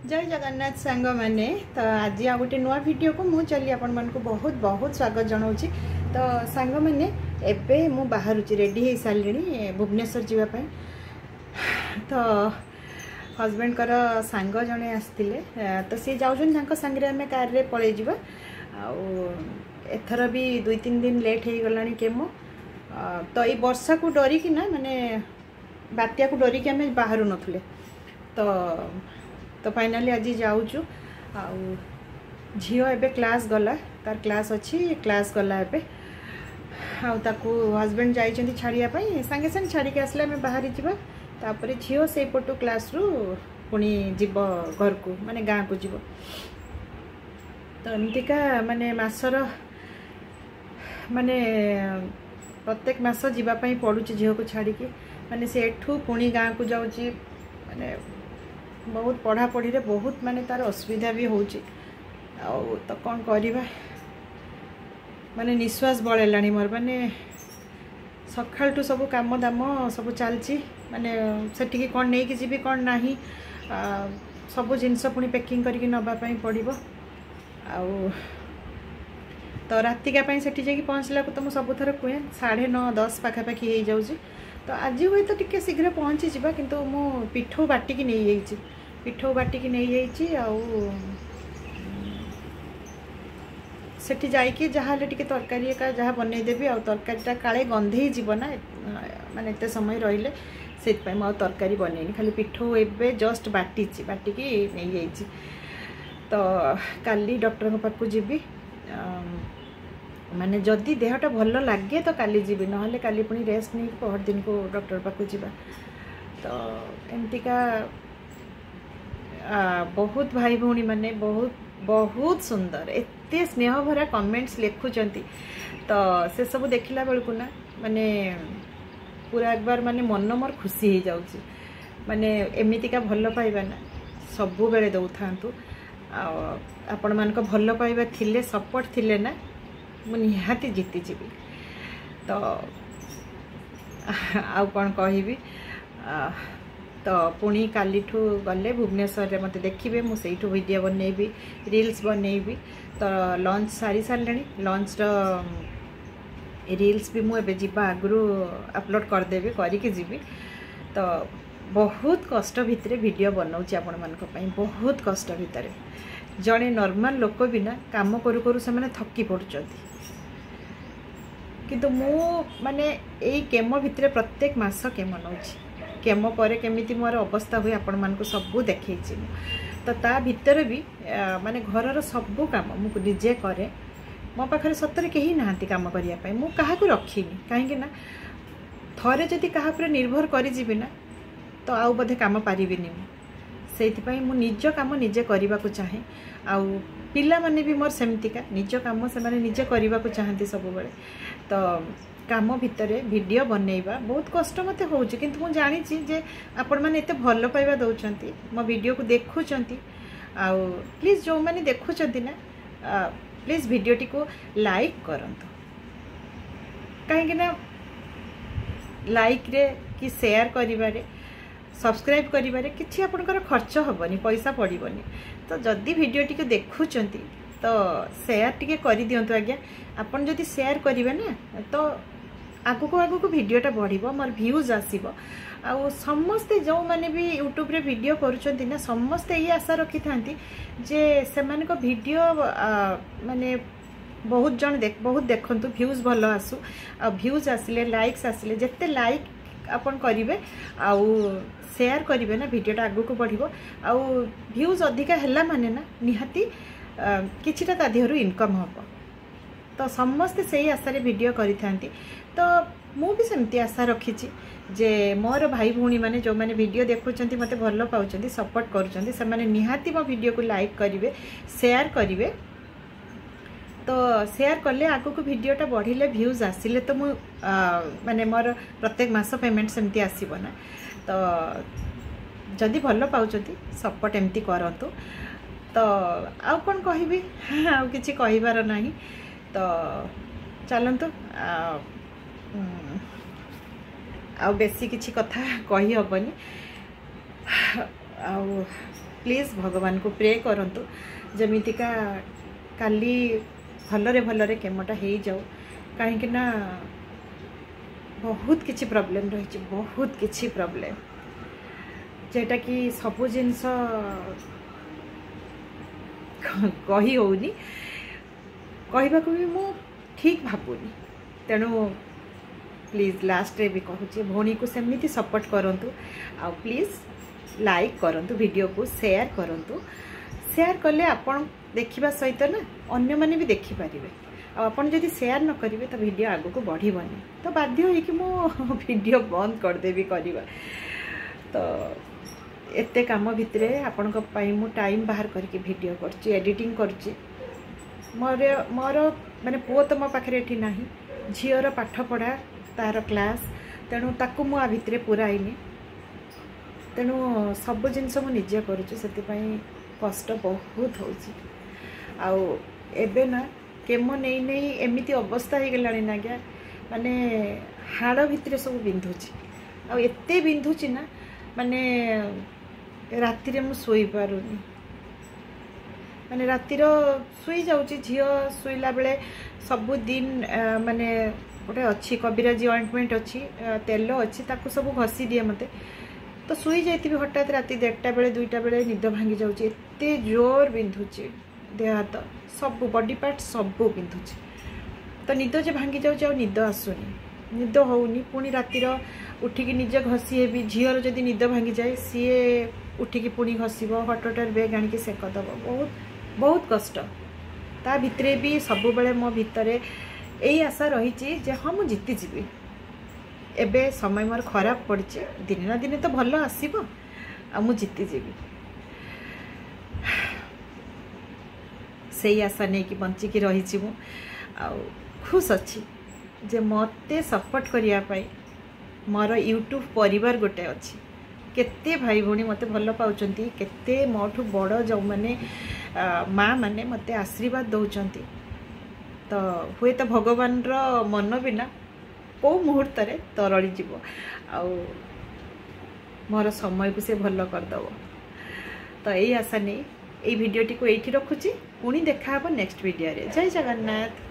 जय जगन्नाथ सांग मैंने तो आज आ गोटे नुआ वीडियो को मुझे चली आपण मन को बहुत बहुत स्वागत जनाऊँगी। तो सांग मैंने एबे मु बाहर रेडी हो सारे भुवनेश्वर जावाई। तो हजबैंड कर सांग जड़े आसते तो सी जाऊँ सांगे आम कार रे पलि जा एथर भी 2-3 दिन लेट हो गला केमो। तो ये वर्षा को डरिकी ना माने बात्या को डरिकी आम बाहर नथुले। तो फाइनाली आज जाऊँ झील एबे क्लास गला तार क्लास अच्छी क्लास गला एबे आउ हजबैंड जाइछन्ती छाड़िया पई सांगे सांगे छाड़ी के आसले आम बाहरी जीवा। तापर झील से पटु क्लास रु पुणी जीव घर को माने गाँ को जीव। तो एमतीका माने मासर माने प्रत्येक मास जीवाई पड़ुची झील को छाड़ी माने से एठू पुणी गाँ को जाऊँगी। माने बहुत पढ़ापढ़ी रे बहुत माने तार असुविधा भी होची। तो कौन करिबा माने निश्वास बळेलाणी मोर माने सकाळ टू सब काम दाम सब चलची माने सेठी कौन नहीं कि जीवी कौन नहीं सब जिनस पुणी पैकिंग करके नबा पई पड़िबो। आउ तो रातिका पई सेठी जाकी पहुँचला को तो मु सब थर कुए 9:30-10 पाखापाखि हो जाऊँ। तो आज हुए तो टिके शीघ्र पहुँची जावा किंतु मु पिठो बाटिकी नहीं जाइछि पिठो बाटिकी नहीं जाइछि आउ सेठी जाइके जहाँ टिके तरकारी का जहाँ बनई देबी आ तरकारीटा काले गंधे जीव ना माने एते समय रहिले सेत मु तरकारी बनैनी खाली पिठो एबे जस्ट बाटिछि बाटिकी नहीं जाइछि। तो काली डॉक्टर के पाखु जीबी माने जदि देहटा भल लगे तो काली जीवी ना काली पुणी रेस्ट नहीं पहर दिन को डॉक्टर पाखु जीवा। तो एमतीका बहुत भाई भौणी माने बहुत बहुत सुंदर एते स्नेह भरा कमेंट्स लिखुचंती। तो से सब देखला बेलू ना माने पूरा एक बार माने मन मोर खुशी हो जाउची। माने एमितिका भल पाइबा ना सबु बेले दउ थांतु आपण मान को भल पाइबा थिले सपोर्ट थिले ना मु निहाती जीती जीवी। तो आउ कौन कहबी तो पुणी काली ठू गले भुवनेश्वर रे मते देखिबे मु सेइठू वीडियो बनैबी रील्स बनैबी। तो लॉन्च सारी सारे लॉन्च रील्स भी मुझे जीवा आगु अपलोड करदेवी करके जीवी। तो बहुत कष्ट भितर वीडियो बनाऊँ आपण मान बहुत कष्ट भितर जड़े नॉर्मल लोक भी ना काम करू करू से माने थकी पड़ुचंती किंतु मु माने एई केमो भितर प्रत्येक मास केमो नौछि केमो पर केमिति मोर अवस्था हुए आपण मान को सबू देखैछि। तो ता भितर भी माने घरर सबू काम मु निजे करे मो पाखरे सतरे केही नाहंती काम करिया पई मु काहा को रखिनी काहेकि ना थरे जदि काहा पर निर्भर करि जीबी ना तो आउ बधे काम पारिबिनी मु सेइथिपई मु निज काम निजे करिबा को चाहे। आउ पिला माने भी मोर सेमतिका निज काम से माने निजे करिबा को चाहंती सब बेले। तो काम भितर वीडियो बनैबा बहुत कष्ट मते होउछि किंतु मु जानि छी जे आपण माने एते भल पाइबा दउचंती मो वीडियो को देखुचंती। आउ प्लीज जो माने देखुचंती ना प्लीज वीडियोटी को लाइक करंतु काहेकि ना लाइक रे कि शेयर करिबारे सब्सक्राइब करिबारे किछि आपनकर खर्च होबनी पैसा पड़िबनी। तो जदि वीडियोटी को देखुचंती तो शेयर टिके करि दियंतु आज्ञा आपन जदि शेयर करिवे ना तो आगु को वीडियोटा बढ़िबो मोर व्यूज आसीबो। आ समस्ते जो माने भी यूट्यूब रे वीडियो करूचंती ना समस्ते ये आशा रखि थांती जे सेमान को वीडियो माने बहुत जन बहुत देखंतु व्यूज भलो आसु आ व्यूज आसिले लाइक्स आसिले जत्ते लाइक आपन करिवे आउ शेयर करिवे ना वीडियोटा आगु को बढ़िबो। आउ व्यूज अधिका हैला माने ना निहाती किछिटा ता देहरु इनकम होबो। तो समस्ते सही आशा रे वीडियो करि थांती। तो मु भी सेमती आशा रखिछि जे मोर भाई भौणी माने जो माने वीडियो देखुचंती मते भलो पाउचंती सपोर्ट करूचंती से माने निहाती मो वीडियो को लाइक करिवे शेयर करिवे। तो शेयर कले आगु को वीडियोटा बढ़िले व्यूज आसिले तो मु माने मोर प्रत्येक मास पेमेंट सेमती आसीबो ना। तो जदि भलो पाउचंती सपोर्ट एमती करंतु। तो आउ कौन कहबी आउ किछि कहिबार नाही। तो चलंतु आउ बेसी किछि कथा कहि हबनी। आउ प्लीज भगवान को प्रे करंतु जमीतिका काली भलरे भलरे केमोटा हो जाऊ कहीं ना बहुत किछि प्रॉब्लम रही बहुत किछि प्रॉब्लम जेटा कि सबु जिनस कही होनी कहवा भी मु ठीक भावुनी तेणु प्लीज लास्ट रे भी कहूँ भौणी को सेमती सपोर्ट करंतु आ प्लीज लाइक करंतु वीडियो को शेयर करंतु शेयर कले आपण देखिबा सहित ना अन्य माने भी देखि परिबे आपन जदि शेयर न करिवे तो वीडियो आगो को बढ़िबनी तो बाध्य होई कि मो वीडियो बंद कर देबी करिबा तो एते काम भितरे आपण को पई मु टाइम बाहर करके वीडियो करची एडिटिंग करची मोर माने पुओ तो मो पाखरे एठी नाही झियर पाठ पढ़ा तार क्लास तेणु ताकू मु आ भितरे पुराइनी तेणु सब जिनस मु निजे करूची सेति कष्ट बहुत होची आउ एबे ना केमो नहीं नहीं एमिति अवस्था हो गलानी ना क्या माने हाड़ भितर सब बिंधुची आ एते बिंधुची ना माने राति रे मु सोई पारुनी माने रातिर सोई जाउची झियो सोइला बेले सब दिन माने गोटे अच्छी कबिराजी ऑइंटमेंट अच्छी तेल अच्छी ताकू सब घसी दिए मते तो सोई जाइए हठात राति 1टा बेले 2टा बेले निद भांगी जाउची एते जोर बिंधुची देह हाथ सब बॉडी पार्ट सब बिंधुची तो निद जे भांगी जाउची आ निद आसुनी निद होउनी पुणी रातिर उठिकी निजे घसी हेबी झीर जदि निद भांगी जाए सीए उठिकी पुणी घसीब हटटार बेग आनिकी सेकदब बहुत बहुत कष्ट ता भितरे भी सब बेले मो भितरे यही आशा रही जे हाँ मुझे जीती एबे समय मोर खराब पड़ी दिने ना दिने तो भल आसब आ मु जीतीजी से आशा नहीं कि बंचिकी रही खुश अच्छी जे मते सपोर्ट करने मोर यूट्यूब परिवार गोटे अच्छी केते भाई भौणी मते भल पाउचंती केते मोठू बड़ जो माने माँ माने मते आशीर्वाद दौरान तो हुए तो भगवान रो मन बिना कौ मुहूर्त तरली जीव आ मोर समय को से भल करदब तो यही आशा नहीं ये वीडियोटी को ये रखुची पुणी देखा नेक्स्ट वीडियो रे जय जगन्नाथ।